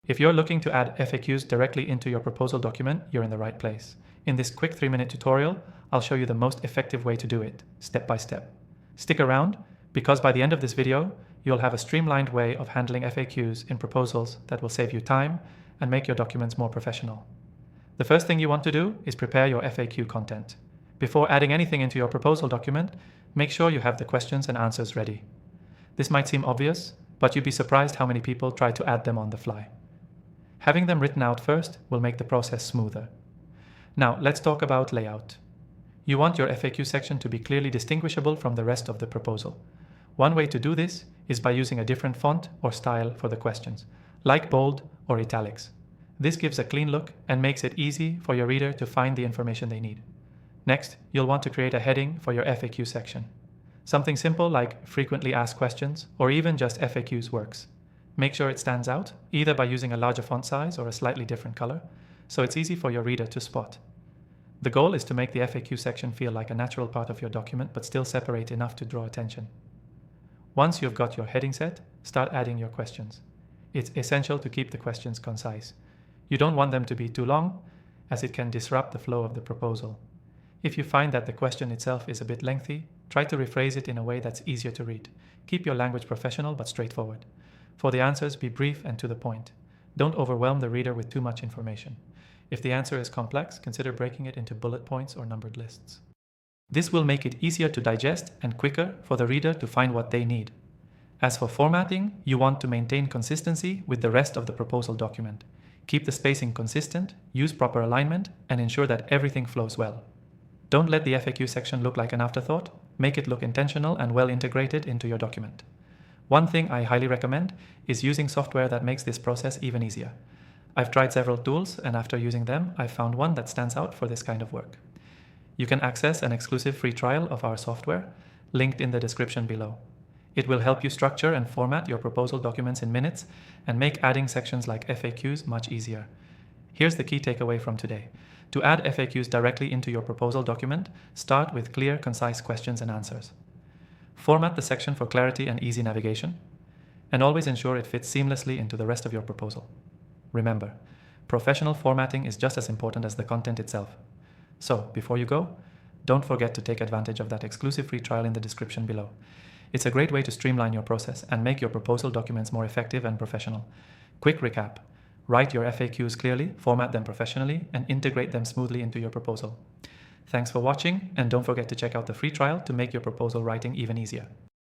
If you're looking to add FAQs directly into your proposal document, you're in the right place. In this quick 3-minute tutorial, I'll show you the most effective way to do it, step by step. Stick around, because by the end of this video, you'll have a streamlined way of handling FAQs in proposals that will save you time and make your documents more professional. The first thing you want to do is prepare your FAQ content. Before adding anything into your proposal document, make sure you have the questions and answers ready. This might seem obvious, but you'd be surprised how many people try to add them on the fly. Having them written out first will make the process smoother. Now, let's talk about layout. You want your FAQ section to be clearly distinguishable from the rest of the proposal. One way to do this is by using a different font or style for the questions, like bold or italics. This gives a clean look and makes it easy for your reader to find the information they need. Next, you'll want to create a heading for your FAQ section. Something simple like frequently asked questions or even just FAQs works. Make sure it stands out, either by using a larger font size or a slightly different color, so it's easy for your reader to spot. The goal is to make the FAQ section feel like a natural part of your document, but still separate enough to draw attention. Once you've got your heading set, start adding your questions. It's essential to keep the questions concise. You don't want them to be too long, as it can disrupt the flow of the proposal. If you find that the question itself is a bit lengthy, try to rephrase it in a way that's easier to read. Keep your language professional but straightforward. For the answers, be brief and to the point. Don't overwhelm the reader with too much information. If the answer is complex, consider breaking it into bullet points or numbered lists. This will make it easier to digest and quicker for the reader to find what they need. As for formatting, you want to maintain consistency with the rest of the proposal document. Keep the spacing consistent, use proper alignment, and ensure that everything flows well. Don't let the FAQ section look like an afterthought. Make it look intentional and well integrated into your document. One thing I highly recommend is using software that makes this process even easier. I've tried several tools, and after using them, I've found one that stands out for this kind of work. You can access an exclusive free trial of our software, linked in the description below. It will help you structure and format your proposal documents in minutes and make adding sections like FAQs much easier. Here's the key takeaway from today. To add FAQs directly into your proposal document, start with clear, concise questions and answers. Format the section for clarity and easy navigation, and always ensure it fits seamlessly into the rest of your proposal. Remember, professional formatting is just as important as the content itself. So, before you go, don't forget to take advantage of that exclusive free trial in the description below. It's a great way to streamline your process and make your proposal documents more effective and professional. Quick recap. Write your FAQs clearly, format them professionally, and integrate them smoothly into your proposal. Thanks for watching, and don't forget to check out the free trial to make your proposal writing even easier.